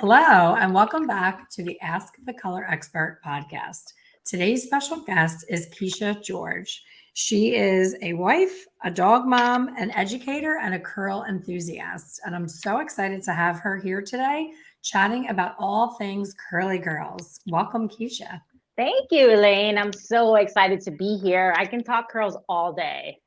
Hello, and welcome back to the Ask the Color Expert podcast. Today's special guest is Keesha George. She is a wife, a dog mom, an educator, and a curl enthusiast. And I'm so excited to have her here today chatting about all things curly girls. Welcome, Keesha. Thank you, Elaine. I'm so excited to be here. I can talk curls all day,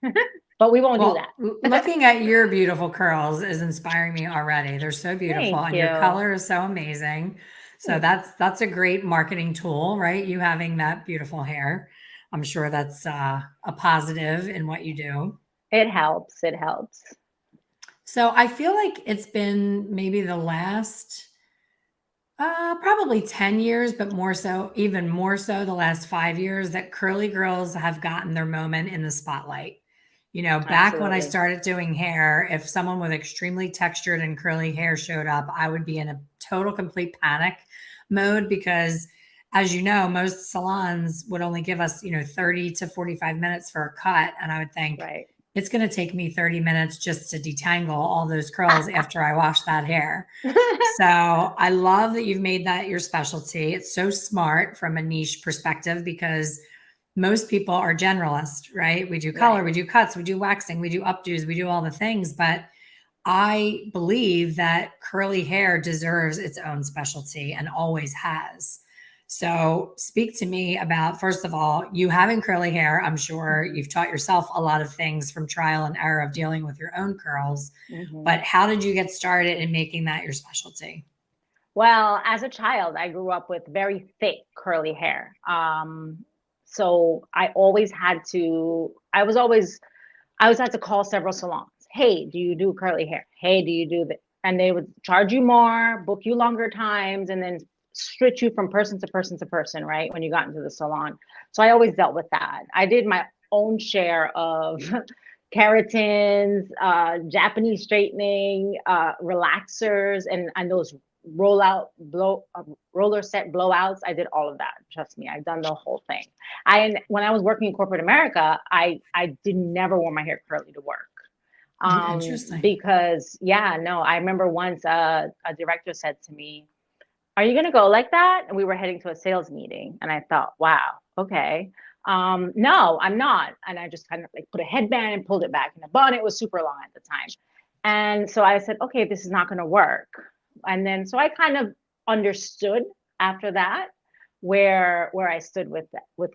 but we won't do Well, that. looking at your beautiful curls is inspiring me already. They're so beautiful, Thank and your you. color is so amazing. So Thanks. that's a great marketing tool, right? You having that beautiful hair. I'm sure that's a positive in what you do. It helps. It helps. So I feel like it's been maybe the last probably 10 years, but more so, even more so, the last 5 years that curly girls have gotten their moment in the spotlight. Back when I Absolutely. started doing hair, if someone with extremely textured and curly hair showed up, I would be in a total complete panic mode because, as you know, most salons would only give us, 30 to 45 minutes for a cut. And I would think, Right. it's going to take me 30 minutes just to detangle all those curls after I wash that hair. So I love that you've made that your specialty. It's so smart from a niche perspective because most people are generalists, right? We do color, Right. we do cuts, we do waxing, we do updos, we do all the things. But I believe that curly hair deserves its own specialty and always has. So, speak to me about, first of all, you having curly hair. I'm sure you've taught yourself a lot of things from trial and error of dealing with your own curls. hmm But how did you get started in making that your specialty? Well, as a child, I grew up with very thick curly hair. So I always had to. I always had to call several salons. Hey, do you do curly hair? Hey, do you do that? And they would charge you more, book you longer times, and then switch you from person to person to person, right? When you got into the salon. So I always dealt with that. I did my own share of keratins, Japanese straightening, relaxers, and those roller set blowouts. I did all of that. Trust me, I've done the whole thing. When I was working in corporate America, I did never wore my hair curly to work. Interesting. Because yeah, no, I remember once a director said to me, "Are you gonna go like that?" And we were heading to a sales meeting, and I thought, "Wow, okay." No, I'm not. And I just kind of like put a headband and pulled it back in a bun. It was super long at the time. And so I said, okay, this is not going to work. And then so I kind of understood after that where I stood with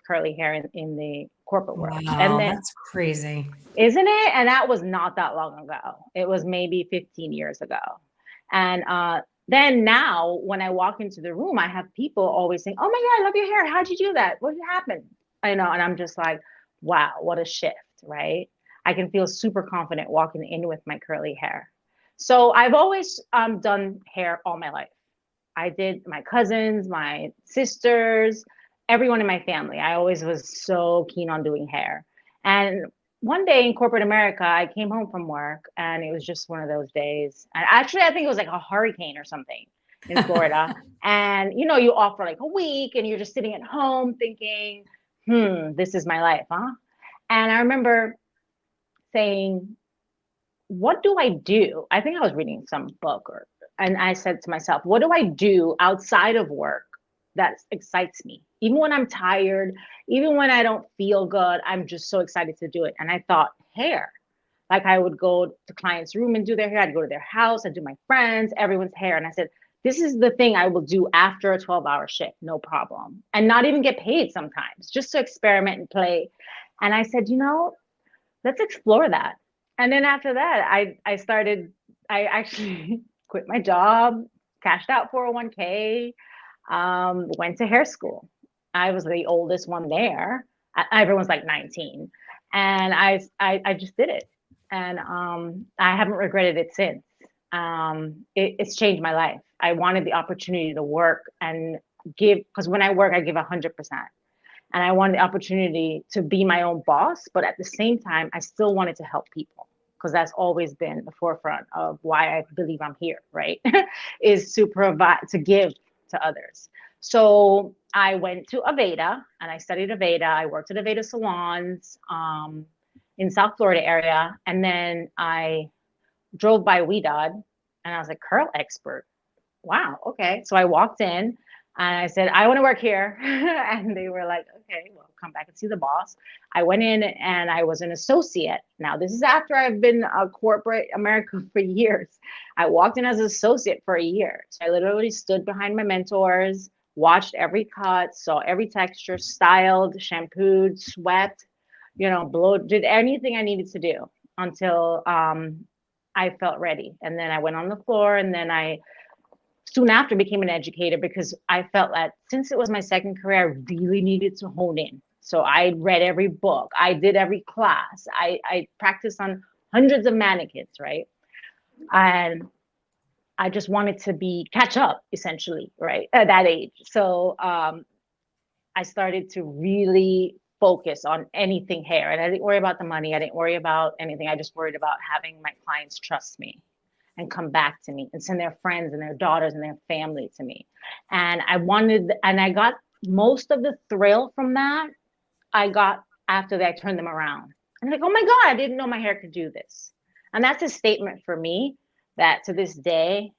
curly hair in the corporate world. And Wow, then that's crazy. isn't it? And that was not that long ago. It was maybe 15 years ago. And then now when I walk into the room, I have people always saying, "Oh my God, I love your hair. How'd you do that? What happened?" I know, and I'm just like, wow, what a shift, right? I can feel super confident walking in with my curly hair. So I've always done hair all my life. I did my cousins, my sisters, everyone in my family. I always was so keen on doing hair. And one day in corporate America, I came home from work and it was just one of those days. And actually, I think it was like a hurricane or something in Florida. And you off for like a week and you're just sitting at home thinking, this is my life, huh? And I remember saying, what do I do? I think I was reading some book and I said to myself, what do I do outside of work that excites me? Even when I'm tired, even when I don't feel good, I'm just so excited to do it. And I thought, hair. Like I would go to clients' room and do their hair. I'd go to their house. I'd do my friends, everyone's hair. And I said, this is the thing I will do after a 12-hour shift, no problem. And not even get paid sometimes, just to experiment and play. And I said, let's explore that. And then after that, I actually quit my job, cashed out 401k, went to hair school. I was the oldest one there. Everyone's like 19. And I just did it. And I haven't regretted it since. It's changed my life. I wanted the opportunity to work and give, because when I work, I give 100%. And I wanted the opportunity to be my own boss, but at the same time, I still wanted to help people because that's always been the forefront of why I believe I'm here, right? Is to provide, to give to others. So I went to Aveda and I studied Aveda. I worked at Aveda salons in South Florida area. And then I drove by Wedad and I was like, curl expert. wow, okay. So I walked in and I said, I want to work here. And they were like, okay, well, come back and see the boss. I went in and I was an associate. Now, this is after I've been a corporate America for years. I walked in as an associate for a year. So I literally stood behind my mentors, watched every cut, saw every texture, styled, shampooed, swept, blow, did anything I needed to do until I felt ready. And then I went on the floor, and then I soon after became an educator because I felt that since it was my second career, I really needed to hone in. So I read every book, I did every class, I practiced on hundreds of mannequins, right? And I just wanted to catch up essentially, right? At that age. So I started to really focus on anything hair. And I didn't worry about the money. I didn't worry about anything. I just worried about having my clients trust me and come back to me and send their friends and their daughters and their family to me. And I got most of the thrill from that. I got after that, I turned them around. I'm like, oh my God, I didn't know my hair could do this. And that's a statement for me that to this day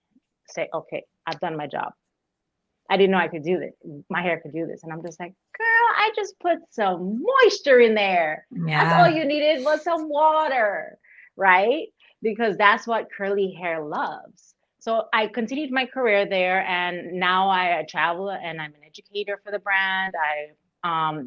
say, okay, I've done my job. I didn't know I could do this. My hair could do this. And I'm just like, girl, I just put some moisture in there. Yeah. That's all you needed was some water, right? Because that's what curly hair loves. So I continued my career there, and now I travel and I'm an educator for the brand. I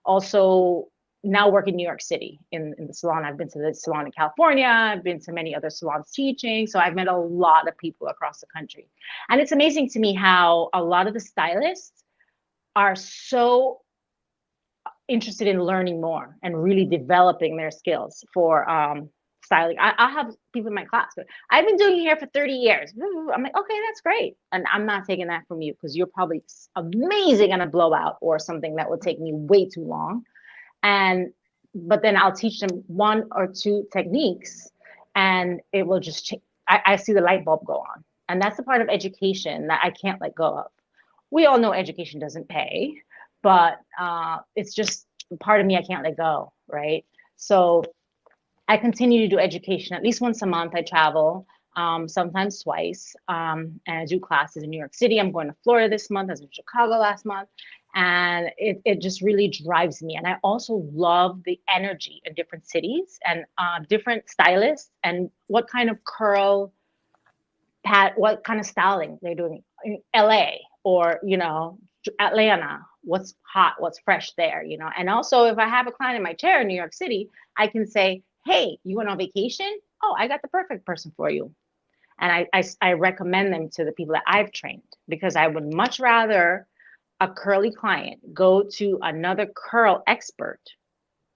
also now work in New York City in the salon. I've been to the salon in California. I've been to many other salons teaching. So I've met a lot of people across the country. And it's amazing to me how a lot of the stylists are so interested in learning more and really developing their skills for styling. I have people in my class, but I've been doing hair for 30 years. I'm like, okay, that's great. And I'm not taking that from you because you're probably amazing on a blowout or something that would take me way too long. But then I'll teach them one or two techniques and it will just change. I see the light bulb go on. And that's the part of education that I can't let go of. We all know education doesn't pay, but it's just part of me I can't let go, right? So I continue to do education at least once a month. I travel, sometimes twice, and I do classes in New York City. I'm going to Florida this month. I was in Chicago last month. And it just really drives me. And I also love the energy in different cities and different stylists and what kind of what kind of styling they're doing in LA or, Atlanta, what's hot, what's fresh there, And also if I have a client in my chair in New York City, I can say, hey, you went on vacation? Oh, I got the perfect person for you. And I recommend them to the people that I've trained because I would much rather a curly client go to another curl expert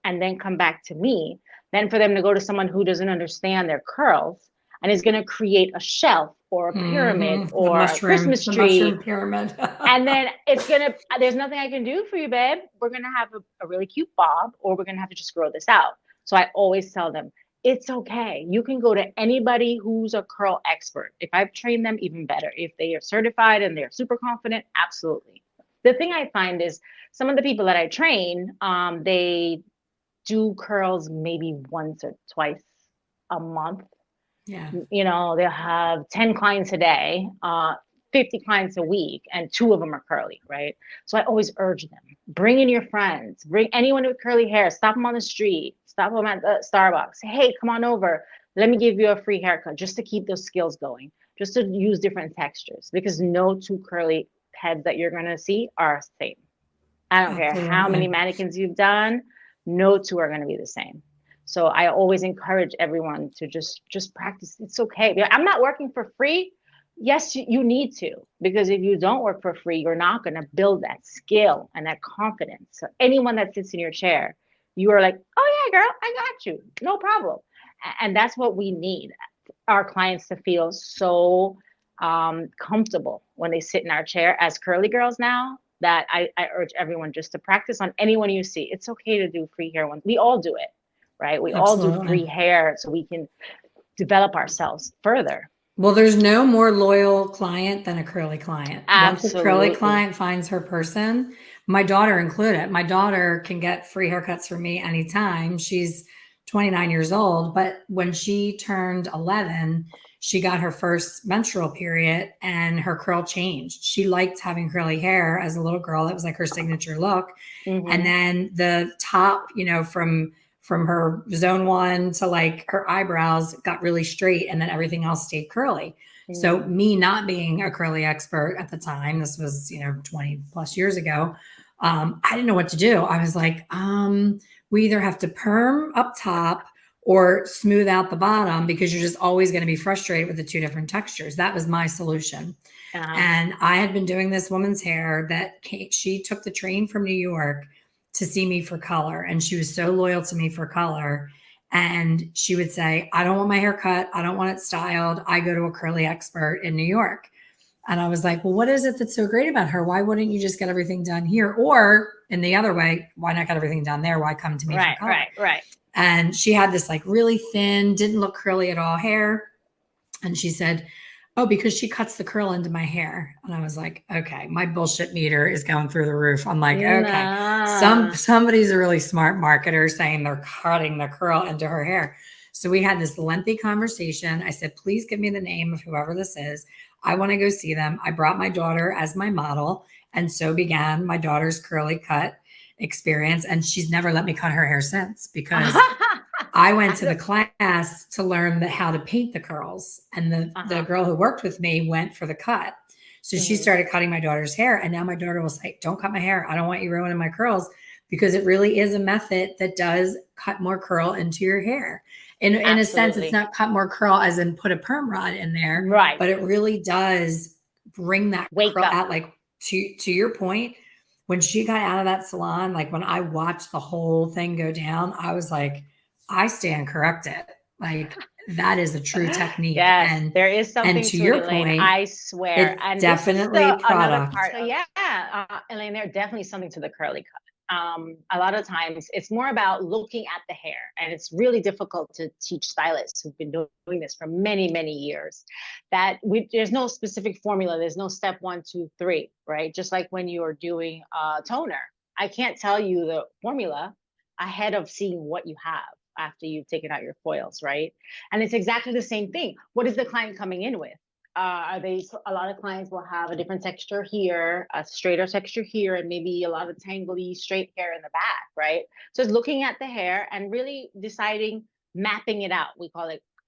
and then come back to me than for them to go to someone who doesn't understand their curls and is going to create a shelf or a pyramid or a Christmas tree. Mushroom pyramid. And then there's nothing I can do for you, babe. We're going to have a really cute bob or we're going to have to just grow this out. So I always tell them, it's okay. You can go to anybody who's a curl expert. If I've trained them, even better. If they are certified and they're super confident, absolutely. The thing I find is some of the people that I train, they do curls maybe once or twice a month. Yeah. They'll have 10 clients a day, 50 clients a week, and 2 of them are curly, right? So I always urge them, bring in your friends, bring anyone with curly hair, stop them on the street, stop them at the Starbucks. Say, hey, come on over. Let me give you a free haircut just to keep those skills going, just to use different textures because no 2 curly heads that you're going to see are the same. I don't care how many mannequins you've done, no 2 are going to be the same. So I always encourage everyone to just practice. It's okay. I'm not working for free. Yes, you need to, because if you don't work for free, you're not going to build that skill and that confidence. So anyone that sits in your chair, you are like, oh yeah, girl, I got you. No problem. And that's what we need. Our clients to feel so comfortable when they sit in our chair as curly girls now, that I urge everyone just to practice on anyone you see. It's okay to do free hair ones. We all do it, right? We Absolutely. all do free hair so we can develop ourselves further. Well, there's no more loyal client than a curly client. Absolutely. Once a curly client finds her person, my daughter included, my daughter can get free haircuts from me anytime. She's 29 years old, but when she turned 11, she got her first menstrual period and her curl changed. She liked having curly hair as a little girl. That was like her signature look. And then the top, from her zone 1 to like her eyebrows got really straight, and then everything else stayed curly. So me not being a curly expert at the time, this was 20 plus years ago, I didn't know what to do. I was like, we either have to perm up top or smooth out the bottom, because you're just always going to be frustrated with the two different textures. That was my solution. And I had been doing this woman's hair she took the train from New York to see me for color. And she was so loyal to me for color. And she would say, I don't want my hair cut. I don't want it styled. I go to a curly expert in New York. And I was like, well, what is it that's so great about her? Why wouldn't you just get everything done here? Or in the other way, why not get everything done there? Why come to me for color? Right. And she had this like really thin, didn't look curly at all hair. And she said, oh, because she cuts the curl into my hair. And I was like, okay, my bullshit meter is going through the roof. I'm like, okay, somebody's a really smart marketer saying they're cutting the curl into her hair. So we had this lengthy conversation. I said, please give me the name of whoever this is. I want to go see them. I brought my daughter as my model. And so began my daughter's curly cut experience. And she's never let me cut her hair since, because I went to the class to learn how to paint the curls. And the girl who worked with me went for the cut. So she started cutting my daughter's hair. And now my daughter will say, don't cut my hair. I don't want you ruining my curls, because it really is a method that does cut more curl into your hair. In a sense, it's not cut more curl as in put a perm rod in there, right? But it really does bring that curl out. Like to your point, when she got out of that salon, like when I watched the whole thing go down, I was like, I stand corrected. Like that is a true technique. Yes, and there is something to your point, I swear. It's definitely product. Part. So Elaine, there's definitely something to the curly cut. A lot of times it's more about looking at the hair, and it's really difficult to teach stylists who've been doing this for many, many years that there's no specific formula. There's no step 1, 2, 3, right? Just like when you are doing toner, I can't tell you the formula ahead of seeing what you have after you've taken out your foils, right? And it's exactly the same thing. What is the client coming in with? A lot of clients will have a different texture here, a straighter texture here, and maybe a lot of tangly straight hair in the back, right? So it's looking at the hair and really deciding, mapping it out.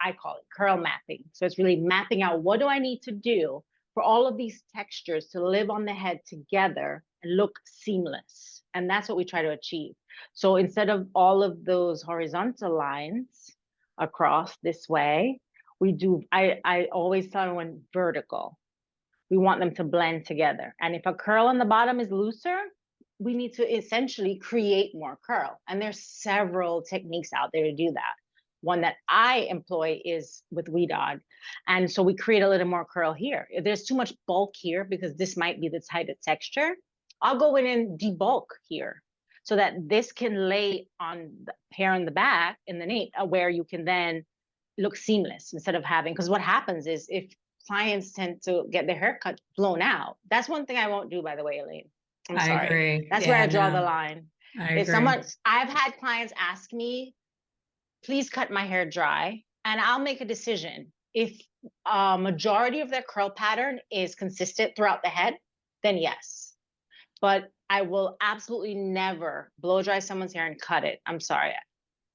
I call it curl mapping. So it's really mapping out, what do I need to do for all of these textures to live on the head together and look seamless? And that's what we try to achieve. So instead of all of those horizontal lines across this way, I always tell everyone vertical. We want them to blend together. And if a curl on the bottom is looser, we need to essentially create more curl. And there's several techniques out there to do that. One that I employ is with Weedod. And so we create a little more curl here. If there's too much bulk here, because this might be the type of texture, I'll go in and debulk here, so that this can lay on the hair in the back, in the nape, where you can then look seamless instead of having, because what happens is if clients tend to get their haircut blown out, that's one thing I won't do, by the way, Elaine. I'm sorry. I agree. That's where I draw the line. If agree. I've had clients ask me, please cut my hair dry, and I'll make a decision. If a majority of their curl pattern is consistent throughout the head, then yes. But I will absolutely never blow dry someone's hair and cut it. I'm sorry.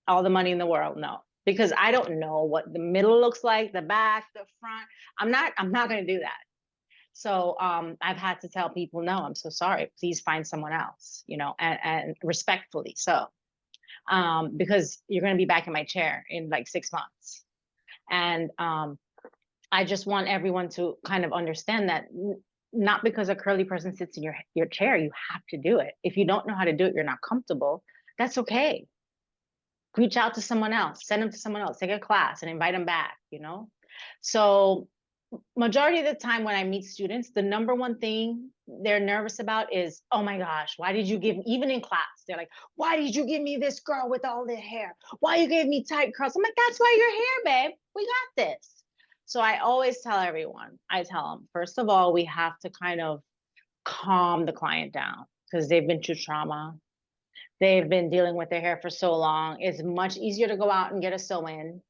All the money in the world, no. Because I don't know what the middle looks like, the back, the front. I'm not going to do that. So I've had to tell people, no, I'm so sorry. Please find someone else, and respectfully so. Because you're going to be back in my chair in like 6 months. And I just want everyone to kind of understand that not because a curly person sits in your chair, you have to do it. If you don't know how to do it, you're not comfortable, that's okay. Reach out to someone else, send them to someone else, take a class and invite them back, So majority of the time when I meet students, the number one thing they're nervous about is, oh my gosh, why did you even in class, they're like, why did you give me this girl with all the hair? Why you gave me tight curls? I'm like, that's why you're here, babe. We got this. So I always tell everyone, first of all, we have to kind of calm the client down because they've been through trauma. They've been dealing with their hair for so long. It's much easier to go out and get a sew-in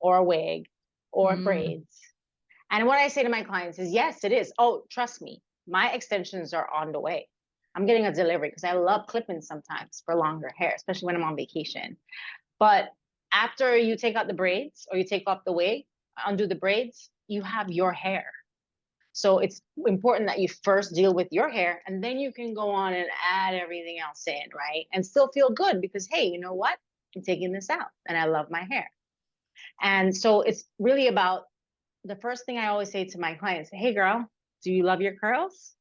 or a wig or braids And what I say to my clients is, yes, it is. Oh, trust me, my extensions are on the way. I'm getting a delivery because I love clipping sometimes for longer hair, especially when I'm on vacation. But after you take out the braids or you take off the wig, undo the braids, you have your hair. So it's important that you first deal with your hair and then you can go on and add everything else in, right? And still feel good because, hey, you know what? I'm taking this out and I love my hair. And so it's really about the first thing I always say to my clients, hey girl, do you love your curls?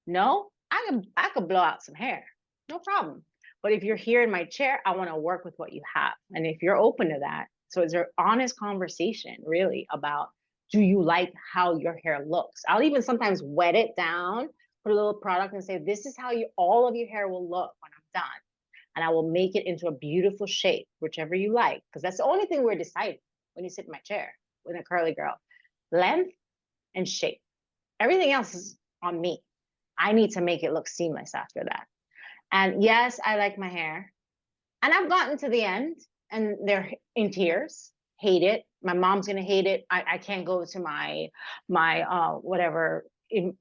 No? I could blow out some hair. No problem. But if you're here in my chair, I want to work with what you have. And if you're open to that, so it's an honest conversation really about do you like how your hair looks? I'll even sometimes wet it down, put a little product and say, this is how you all of your hair will look when I'm done. And I will make it into a beautiful shape, whichever you like. Because that's the only thing we're deciding when you sit in my chair with a curly girl. Length and shape. Everything else is on me. I need to make it look seamless after that. And yes, I like my hair. And I've gotten to the end and they're in tears, hate it. My mom's gonna hate it. I can't go to my whatever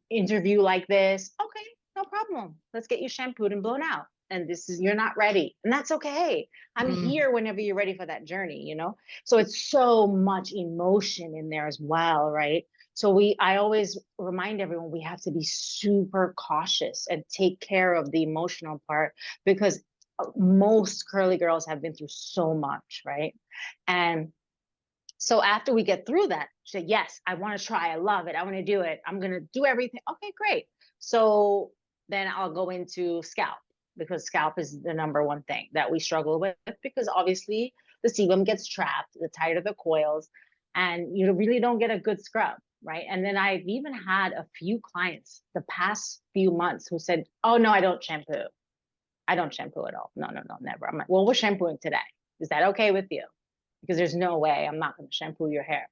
interview like this. Okay, no problem. Let's get you shampooed and blown out. And this is you're not ready. And that's okay. I'm Mm. here whenever you're ready for that journey, you know? So it's so much emotion in there as well, right? So I always remind everyone we have to be super cautious and take care of the emotional part because most curly girls have been through so much, right? And so after we get through that, she said, yes, I want to try. I love it. I want to do it. I'm going to do everything. Okay, great. So then I'll go into scalp because scalp is the number one thing that we struggle with because obviously the sebum gets trapped, the tighter the coils, and you really don't get a good scrub, right? And then I've even had a few clients the past few months who said, oh, no, I don't shampoo. I don't shampoo at all. No, no, no, never. I'm like, well, we're shampooing today. Is that okay with you? Because there's no way I'm not going to shampoo your hair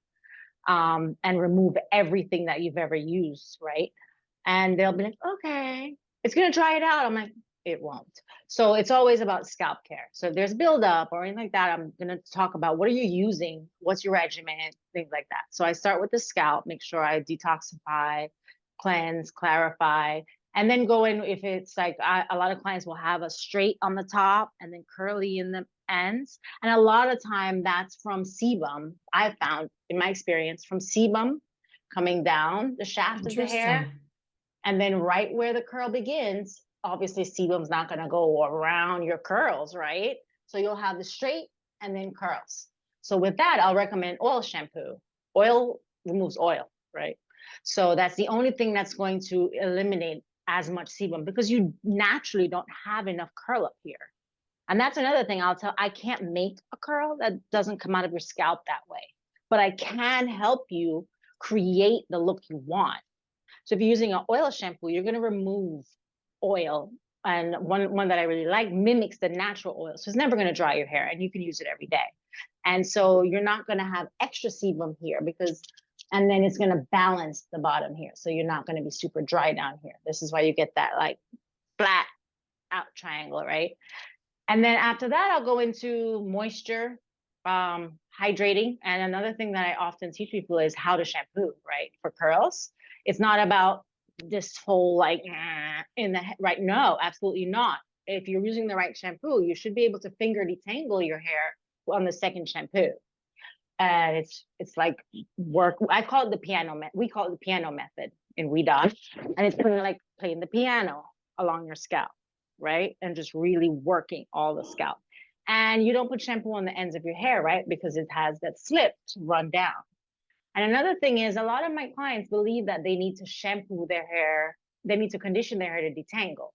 and remove everything that you've ever used, right? And they'll be like, okay, it's going to dry it out. I'm like, it won't. So it's always about scalp care. So if there's buildup or anything like that, I'm going to talk about what are you using? What's your regimen? Things like that. So I start with the scalp, make sure I detoxify, cleanse, clarify, and then go in if it's like a lot of clients will have a straight on the top and then curly in the ends. And a lot of time that's from sebum. I found in my experience from sebum coming down the shaft of the hair. Interesting. And then right where the curl begins, obviously sebum's not going to go around your curls, right? So you'll have the straight and then curls. So with that, I'll recommend oil shampoo. Oil removes oil, right? So that's the only thing that's going to eliminate as much sebum because you naturally don't have enough curl up here. And that's another thing I can't make a curl that doesn't come out of your scalp that way, but I can help you create the look you want. So if you're using an oil shampoo, you're going to remove oil. And one that I really like mimics the natural oil. So it's never going to dry your hair and you can use it every day. And so you're not going to have extra sebum here and then it's going to balance the bottom here. So you're not going to be super dry down here. This is why you get that like flat out triangle, right? And then after that, I'll go into moisture, hydrating. And another thing that I often teach people is how to shampoo, right? For curls. It's not about this whole like in the right. No, absolutely not. If you're using the right shampoo, you should be able to finger detangle your hair on the second shampoo. And it's like work. I call it the piano method. We call it the piano method in WeDot. And it's kind of like playing the piano along your scalp, right? And just really working all the scalp. And you don't put shampoo on the ends of your hair, right? Because it has that slip to run down. And another thing is a lot of my clients believe that they need to shampoo their hair, they need to condition their hair to detangle.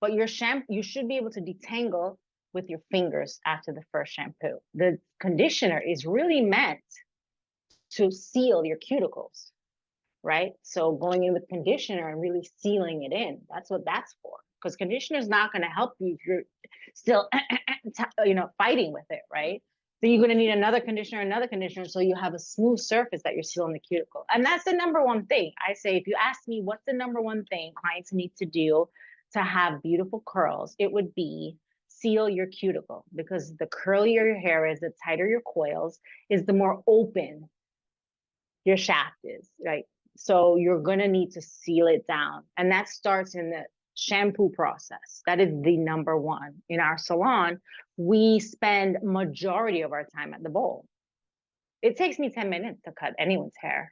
But you should be able to detangle with your fingers after the first shampoo. The conditioner is really meant to seal your cuticles, right? So going in with conditioner and really sealing it in, that's what that's for. Because conditioner is not going to help you if you're still, fighting with it, right? So you're going to need another conditioner, so you have a smooth surface that you're sealing the cuticle. And that's the number one thing. I say, if you ask me what's the number one thing clients need to do to have beautiful curls, it would be seal your cuticle because the curlier your hair is, the tighter your coils is, the more open your shaft is, right? So you're gonna need to seal it down. And that starts in the shampoo process. That is the number one. In our salon, we spend majority of our time at the bowl. It takes me 10 minutes to cut anyone's hair,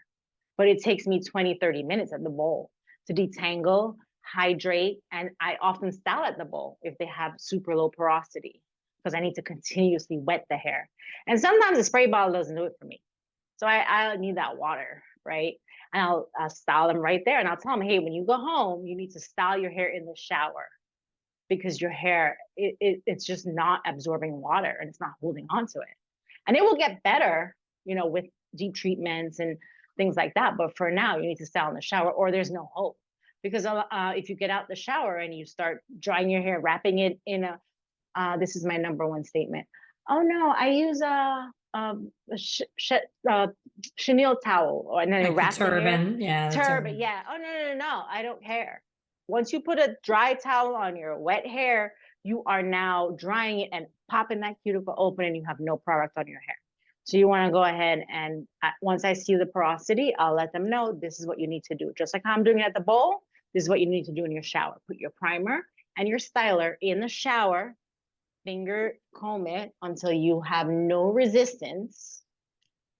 but it takes me 20, 30 minutes at the bowl to detangle, hydrate, and I often style at the bowl if they have super low porosity because I need to continuously wet the hair. And sometimes the spray bottle doesn't do it for me. So I need that water, right? And I'll style them right there. And I'll tell them, hey, when you go home, you need to style your hair in the shower because your hair, it's just not absorbing water and it's not holding on to it. And it will get better, with deep treatments and things like that. But for now, you need to style in the shower or there's no hope. Because if you get out the shower and you start drying your hair, wrapping it in this is my number one statement. Oh no, I use chenille towel, and then Like the wrap the hair. turban. Yeah, the Turban, turban. yeah. Oh no, I don't care. Once you put a dry towel on your wet hair, you are now drying it and popping that cuticle open, and you have no product on your hair. So you want to go ahead and once I see the porosity, I'll let them know this is what you need to do. Just like how I'm doing it at the bowl, this is what you need to do in your shower. Put your primer and your styler in the shower, finger comb it until you have no resistance,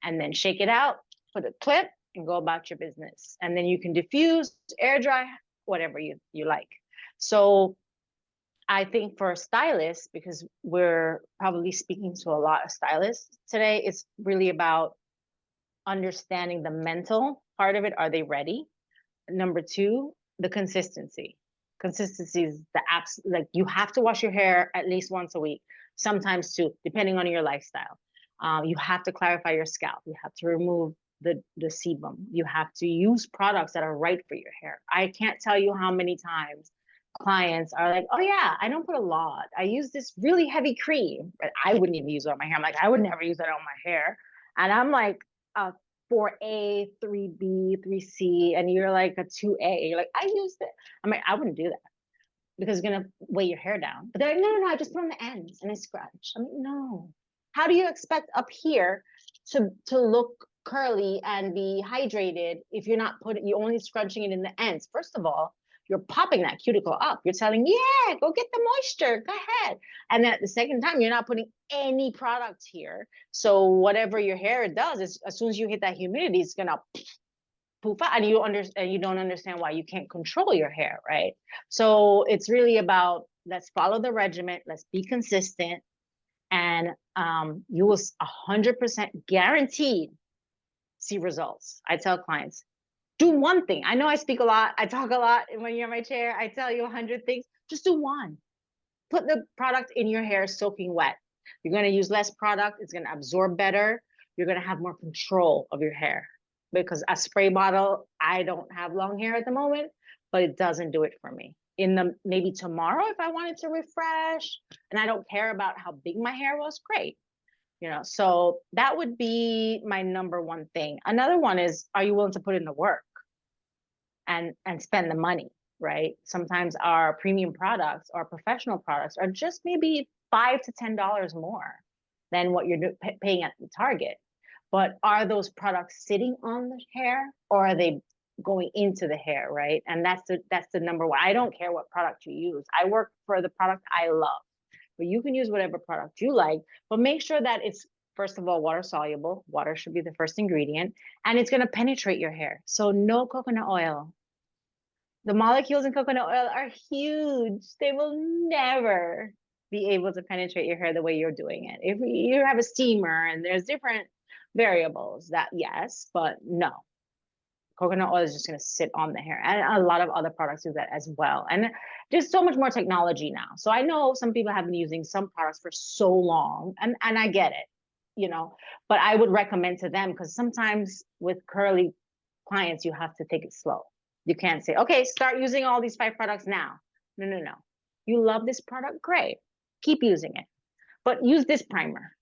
and then shake it out, put a clip, and go about your business. And then you can diffuse, air dry, whatever you like. So I think for stylists, because we're probably speaking to a lot of stylists today, it's really about understanding the mental part of it. Are they ready? Number two, the consistency. Consistency is the apps, like you have to wash your hair at least once a week, sometimes two, depending on your lifestyle. You have to clarify your scalp. You have to remove the sebum. You have to use products that are right for your hair. I can't tell you how many times clients are like, oh yeah, I don't put a lot. I use this really heavy cream, but I wouldn't even use it on my hair. I'm like, I would never use that on my hair. And I'm like, 4A, 3B, 3C, and you're like a 2A. You're like, I used it. I'm like, I wouldn't do that because it's gonna weigh your hair down. But they're like, no, I just put on the ends and I scratch. I'm like, no. How do you expect up here to look curly and be hydrated if you're not you only scrunching it in the ends? First of all, you're popping that cuticle up. You're telling, yeah, go get the moisture. Go ahead. And at the second time, you're not putting any product here. So whatever your hair does is as soon as you hit that humidity, it's gonna poof out, and you don't understand why you can't control your hair, right? So it's really about let's follow the regimen, let's be consistent, and you will 100% guaranteed see results. I tell clients, do one thing. I know I speak a lot, I talk a lot when you're in my chair. I tell you 100 things. Just do one. Put the product in your hair soaking wet. You're going to use less product. It's going to absorb better. You're going to have more control of your hair because a spray bottle, I don't have long hair at the moment, but it doesn't do it for me. Maybe tomorrow, if I wanted to refresh and I don't care about how big my hair was, great. So that would be my number one thing. Another one is, are you willing to put in the work and spend the money, right? Sometimes our premium products or professional products are just maybe $5 to $10 more than what you're paying at the Target. But are those products sitting on the hair or are they going into the hair, right? And that's the number one. I don't care what product you use. I work for the product I love. But you can use whatever product you like, but make sure that it's, first of all, water soluble. Water should be the first ingredient, and it's going to penetrate your hair. So no coconut oil. The molecules in coconut oil are huge. They will never be able to penetrate your hair the way you're doing it. If you have a steamer and there's different variables, that yes, but no. Coconut oil is just going to sit on the hair, and a lot of other products do that as well. And there's so much more technology now. So I know some people have been using some products for so long, and I get it, but I would recommend to them because sometimes with curly clients, you have to take it slow. You can't say, okay, start using all these 5 products now. No. You love this product, great. Keep using it, but use this primer.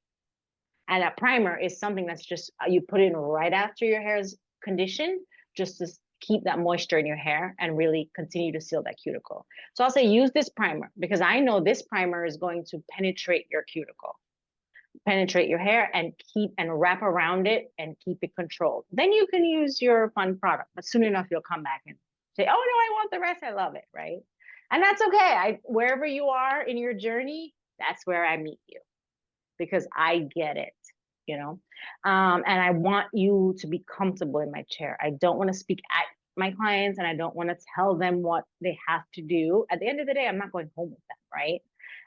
And that primer is something that's just, you put in right after your hair is conditioned, just to keep that moisture in your hair and really continue to seal that cuticle. So I'll say use this primer because I know this primer is going to penetrate your cuticle. penetrate your hair and keep and wrap around it and keep it controlled. Then you can use your fun product, but soon enough you'll come back and say, "Oh no, I want the rest. I love it," right? And that's okay. Wherever you are in your journey, that's where I meet you because I get it, you know. And I want you to be comfortable in my chair. I don't want to speak at my clients and I don't want to tell them what they have to do. At the end of the day, I'm not going home with them, right?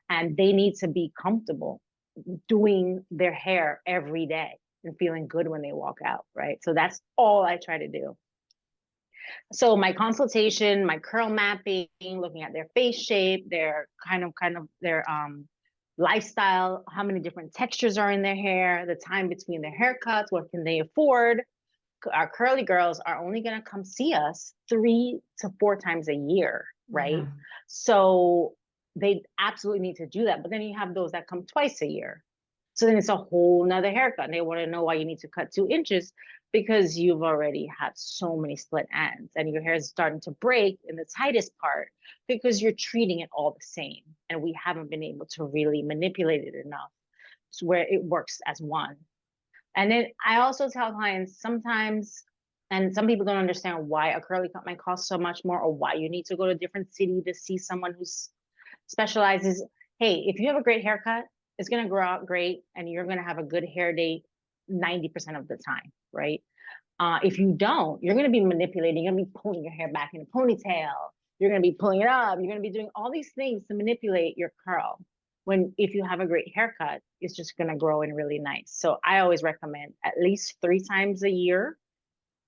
And they need to be comfortable doing their hair every day and feeling good when they walk out, right? So that's all I try to do. So my consultation, my curl mapping, looking at their face shape, their kind of their lifestyle, how many different textures are in their hair, the time between their haircuts, what can they afford. Our curly girls are only going to come see us 3 to 4 times a year, right? Yeah. So they absolutely need to do that. But then you have those that come twice a year. So then it's a whole nother haircut. And they want to know why you need to cut 2 inches because you've already had so many split ends and your hair is starting to break in the tightest part because you're treating it all the same. And we haven't been able to really manipulate it enough to where it works as one. And then I also tell clients sometimes, and some people don't understand why a curly cut might cost so much more or why you need to go to a different city to see someone who's specializes. Hey, if you have a great haircut, it's going to grow out great and you're going to have a good hair day 90% of the time, right? If you don't, you're going to be manipulating. You're going to be pulling your hair back in a ponytail. You're going to be pulling it up. You're going to be doing all these things to manipulate your curl. When if you have a great haircut, it's just going to grow in really nice. So I always recommend at least 3 times a year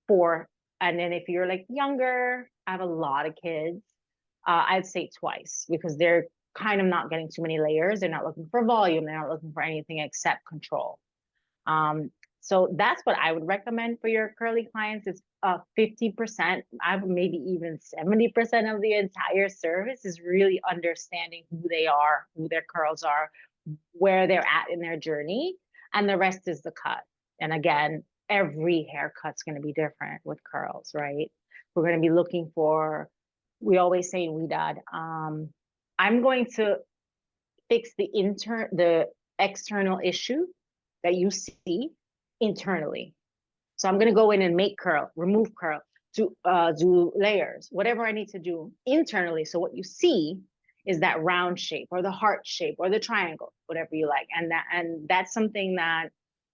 for, and then if you're like younger, I have a lot of kids, I'd say twice because they're kind of not getting too many layers. They're not looking for volume. They're not looking for anything except control. So that's what I would recommend for your curly clients is 50%, I would maybe even 70% of the entire service is really understanding who they are, who their curls are, where they're at in their journey, and the rest is the cut. And again, every haircut's going to be different with curls, right? We're going to be looking for, we always say in WeDad, I'm going to fix the external issue that you see internally. So I'm going to go in and make curl, remove curl, do layers, whatever I need to do internally. So what you see is that round shape or the heart shape or the triangle, whatever you like. And that's something that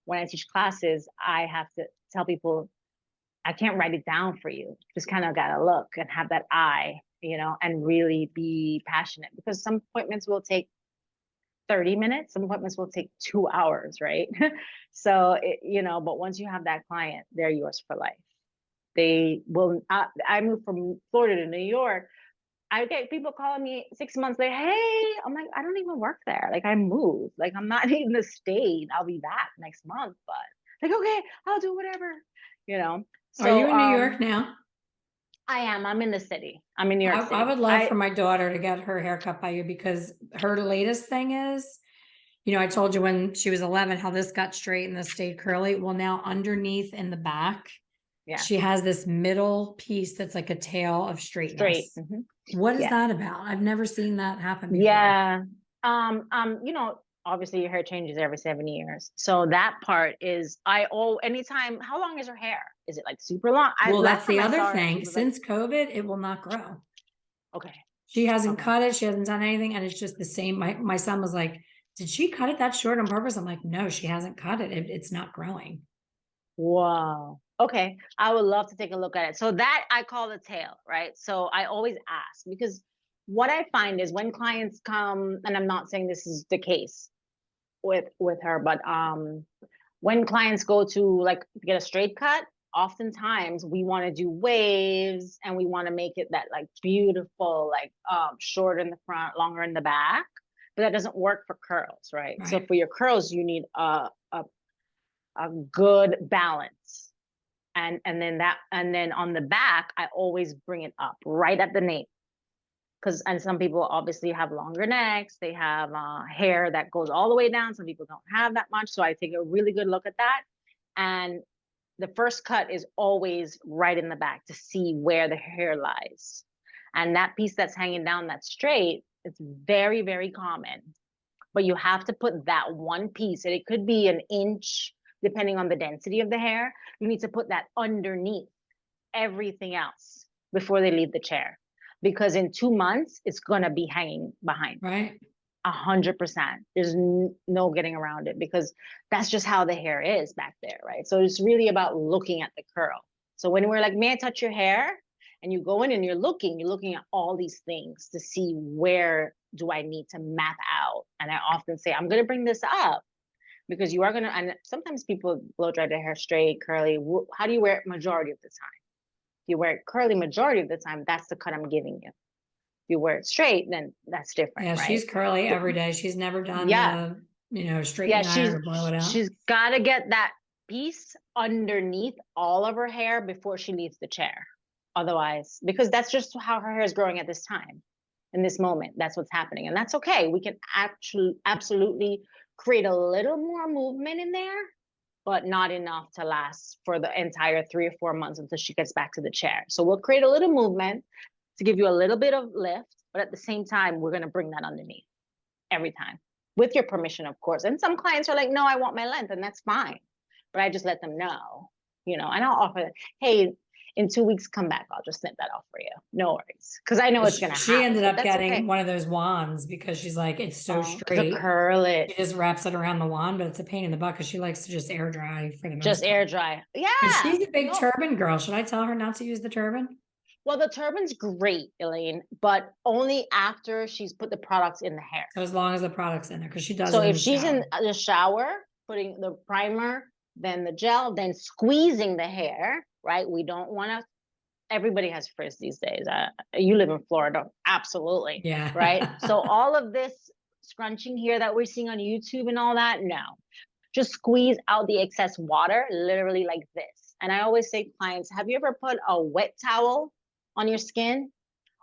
when I teach classes, I have to tell people, I can't write it down for you. Just kind of got to look and have that eye, you know, and really be passionate because some appointments will take 30 minutes. Some appointments will take 2 hours, right? So, you know, but once you have that client, they're yours for life. They will, I moved from Florida to New York. I get people calling me 6 months later, hey, I'm like, I don't even work there. Like I moved, like I'm not in the state. I'll be back next month, but like, okay, I'll do whatever, you know? Are you So, in New York now? I am, I'm in the city. I'm in New York I City. would love for my daughter to get her haircut by you because her latest thing is, you know, I told you when she was 11 how this got straight and this stayed curly. Well, now underneath in the back, Yeah, she has this middle piece that's like a tail of straight. straightness. What is Yeah. that about? I've never seen that happen before. Yeah. You know, obviously your hair changes every 7 years. So that part is anytime, how long is her hair? Is it like super long? Well, that's Last the time I other saw her, she thing. was like, Since COVID, it will not grow. okay, She hasn't okay. cut it. She hasn't done anything. And it's just the same. My son was like, did she cut it that short on purpose? I'm like, no, she hasn't cut it. It's not growing. Wow. Okay. I would love to take a look at it. So that I call the tail, right? So I always ask because what I find is when clients come, and I'm not saying this is the case with her, but when clients go to like get a straight cut, oftentimes we want to do waves and we want to make it that like beautiful, like short in the front, longer in the back. But that doesn't work for curls, right? So Right. for your curls, you need a good balance. And then on the back, I always bring it up right at the nape. And some people obviously have longer necks, they have hair that goes all the way down. Some people don't have that much. So I take a really good look at that. And the first cut is always right in the back to see where the hair lies. And that piece that's hanging down that's straight, it's very, very common but you have to put that one piece, and it could be an inch, depending on the density of the hair. You need to put that underneath everything else before they leave the chair. Because in 2 months, it's gonna be hanging behind. Right. 100%. There's no getting around it, because that's just how the hair is back there, right? So it's really about looking at the curl. So when we're like, may I touch your hair? And you go in and you're looking at all these things to see where do I need to map out. And I often say, I'm going to bring this up because you are going to, and sometimes people blow dry their hair straight, curly. How do you wear it majority of the time? If you wear it curly majority of the time, that's the cut I'm giving you. If you wear it straight, then that's different, Yeah, right? she's curly every day. She's never done Yeah. straighten Yeah, the iron or blow it out. she's got to get that piece underneath all of her hair before she leaves the chair. Otherwise, because that's just how her hair is growing at this time, in this moment. That's what's happening, and that's okay. We can actually absolutely create a little more movement in there, but not enough to last for the entire 3 or 4 months until she gets back to the chair. So we'll create a little movement to give you a little bit of lift, but at the same time, we're going to bring that underneath every time, with your permission, of course. And some clients are like, no, I want my length, and that's fine. But I just let them know, and I'll offer, hey, in 2 weeks, come back. I'll just snip that off for you. No worries. Because I know it's going to happen. She ended up getting okay. one of those wands because she's like, it's so straight. To curl it. She just wraps it around the wand, but it's a pain in the butt because she likes to just air dry for the most Just part. air dry. Yeah. But she's a big turban girl. Should I tell her not to use the turban? Well, the turban's great, Elaine, but only after she's put the products in the hair. So as long as the product's in there, because she does. So if she's in the shower, putting the primer, then the gel, then squeezing the hair, right? We don't want to. Everybody has frizz these days. You live in Florida, absolutely. Yeah. Right. So all of this scrunching here that we're seeing on YouTube and all that, no. Just squeeze out the excess water, literally like this. And I always say, clients, have you ever put a wet towel on your skin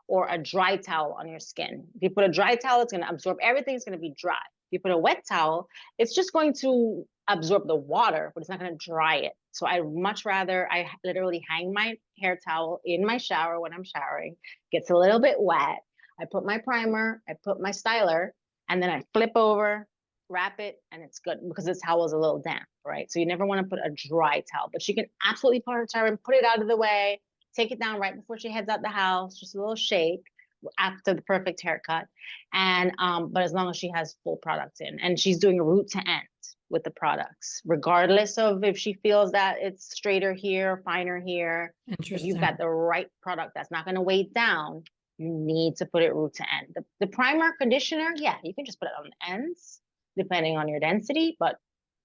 or a dry towel on your skin? If you put a dry towel, it's going to absorb everything. It's going to be dry. If you put a wet towel, it's just going to absorb the water, but it's not going to dry it. So I much rather, I literally hang my hair towel in my shower when I'm showering, gets a little bit wet. I put my primer, I put my styler, and then I flip over, wrap it, and it's good because the towel is a little damp, right? So you never want to put a dry towel, but she can absolutely put her turban, put it out of the way, take it down right before she heads out the house, just a little shake after the perfect haircut. And but as long as she has full products in, and she's doing root to end with the products, regardless of if she feels that it's straighter here, finer here. If you've got the right product that's not going to weigh down, you need to put it root to end. The primer, conditioner, yeah, you can just put it on the ends depending on your density. But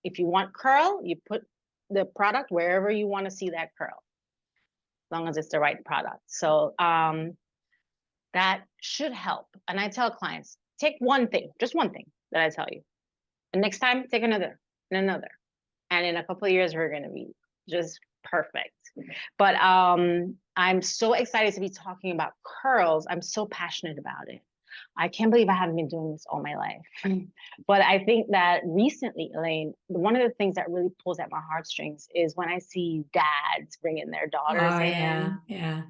if you want curl, you put the product wherever you want to see that curl, as long as it's the right product. So that should help. And I tell clients, take one thing, just one thing that I tell you. And next time, take another and another. And in a couple of years, we're going to be just perfect. But I'm so excited to be talking about curls. I'm so passionate about it. I can't believe I haven't been doing this all my life. But I think that recently, Elaine, one of the things that really pulls at my heartstrings is when I see dads bringing their daughters in. Yeah.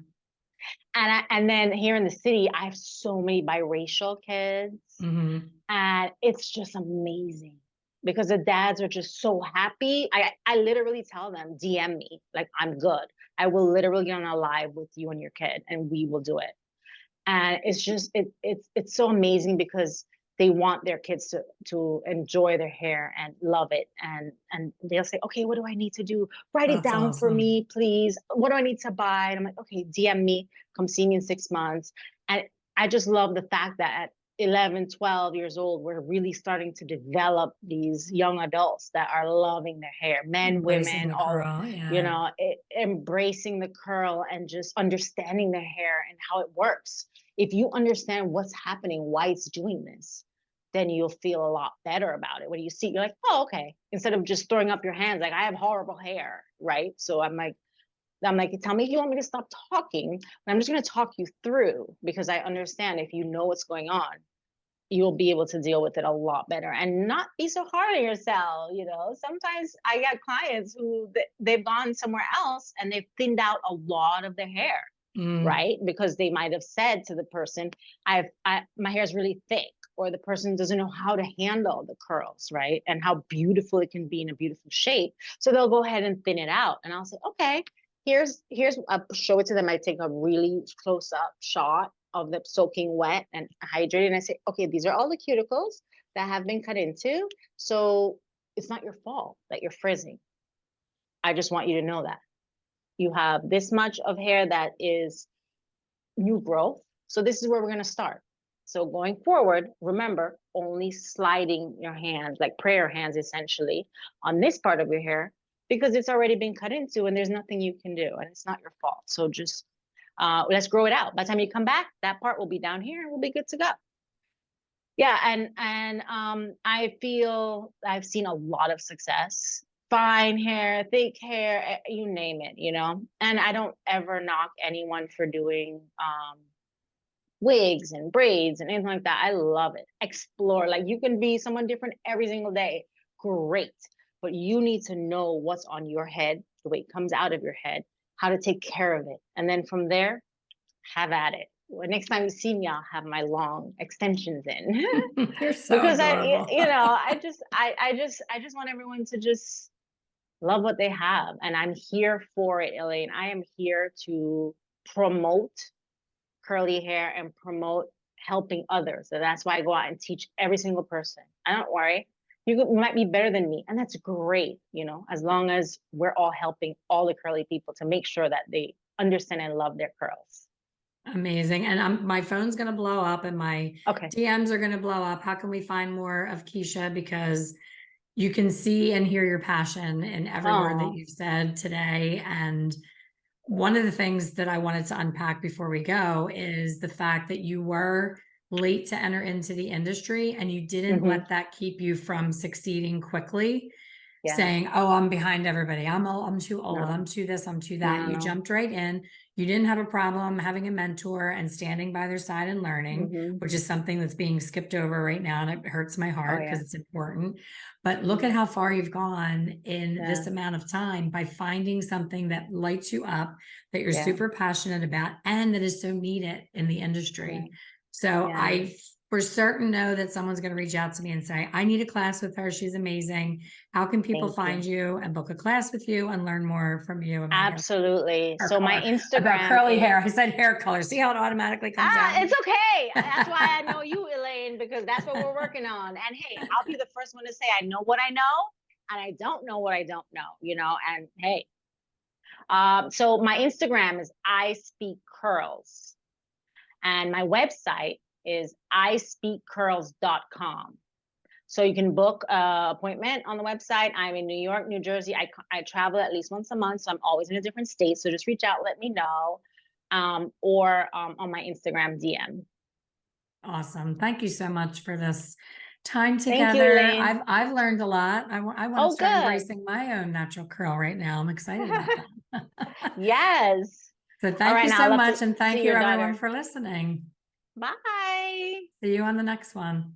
And then here in the city, I have so many biracial kids. Mm-hmm. And it's just amazing because the dads are just so happy. I literally tell them, DM me, like, I'm good. I will literally get on a live with you and your kid and we will do it. And it's just, it's so amazing because they want their kids to enjoy their hair and love it. And they'll say, okay, what do I need to do? Write it down for me, please. What do I need to buy? And I'm like, okay, DM me, come see me in 6 months. And I just love the fact that at 11, 12 years old, we're really starting to develop these young adults that are loving their hair, men, women, all, embracing the curl and just understanding their hair and how it works. If you understand what's happening, why it's doing this, then you'll feel a lot better about it. When you see, you're like, oh, okay. Instead of just throwing up your hands, like, I have horrible hair, right? So I'm like, tell me if you want me to stop talking, and I'm just going to talk you through, because I understand if you know what's going on, you'll be able to deal with it a lot better and not be so hard on yourself. Sometimes I get clients who they've gone somewhere else and they've thinned out a lot of their hair, right? Because they might have said to the person, my hair is really thick. or the person doesn't know how to handle the curls, right? And how beautiful it can be in a beautiful shape. So they'll go ahead and thin it out. And I'll say, okay, here's I'll show it to them. I take a really close up shot of the soaking wet and hydrated. And I say, okay, these are all the cuticles that have been cut into. So it's not your fault that you're frizzing. I just want you to know that. You have this much of hair that is new growth. So this is where we're going to start. So going forward, remember, only sliding your hands, like prayer hands essentially, on this part of your hair, because it's already been cut into and there's nothing you can do and it's not your fault. So just let's grow it out. By the time you come back, that part will be down here and we'll be good to go. Yeah, and I feel I've seen a lot of success. Fine hair, thick hair, you name it, you know. And I don't ever knock anyone for doing wigs and braids and anything like that. I love it. Explore. Like you can be someone different every single day. Great. But you need to know what's on your head, the way it comes out of your head, how to take care of it. And then from there, have at it. Well, next time you see me, I'll have my long extensions in. You're so Because adorable. I just want everyone to just love what they have. And I'm here for it, Elaine. I am here to promote curly hair and promote helping others. So that's why I go out and teach every single person. I don't worry. You might be better than me. And that's great, you know, as long as we're all helping all the curly people to make sure that they understand and love their curls. Amazing. And my phone's going to blow up and my Okay. DMs are going to blow up. How can we find more of Keesha? Because you can see and hear your passion in every word that you've said today. And one of the things that I wanted to unpack before we go is the fact that you were late to enter into the industry and you didn't let that keep you from succeeding quickly. Yeah. Saying, oh, I'm behind everybody. I'm too old. No. I'm too this, I'm too that. No. You jumped right in. You didn't have a problem having a mentor and standing by their side and learning, which is something that's being skipped over right now. And it hurts my heart because it's important. But look at how far you've gone in this amount of time by finding something that lights you up, that you're super passionate about, and that is so needed in the industry. So I for certain know that someone's going to reach out to me and say, I need a class with her. She's amazing. How can people find you and book a class with you and learn more from you? About Absolutely. hair So color. my Instagram about curly hair. I said hair color. See how it automatically comes out? It's okay. That's why I know you, Elaine, because that's what we're working on. And hey, I'll be the first one to say I know what I know and I don't know what I don't know, you know, and hey. So my Instagram is I Speak Curls. And my website is ispeakcurls.com. So you can book an appointment on the website. I'm in New York, New Jersey. I travel at least once a month, so I'm always in a different state. So just reach out, let me know, or on my Instagram DM. Awesome. Thank you so much for this time together. Thank you, Elaine. I've learned a lot. I want to start embracing my own natural curl right now. I'm excited about that. Yes. So thank you so much, and thank you everyone for listening. Bye. See you on the next one.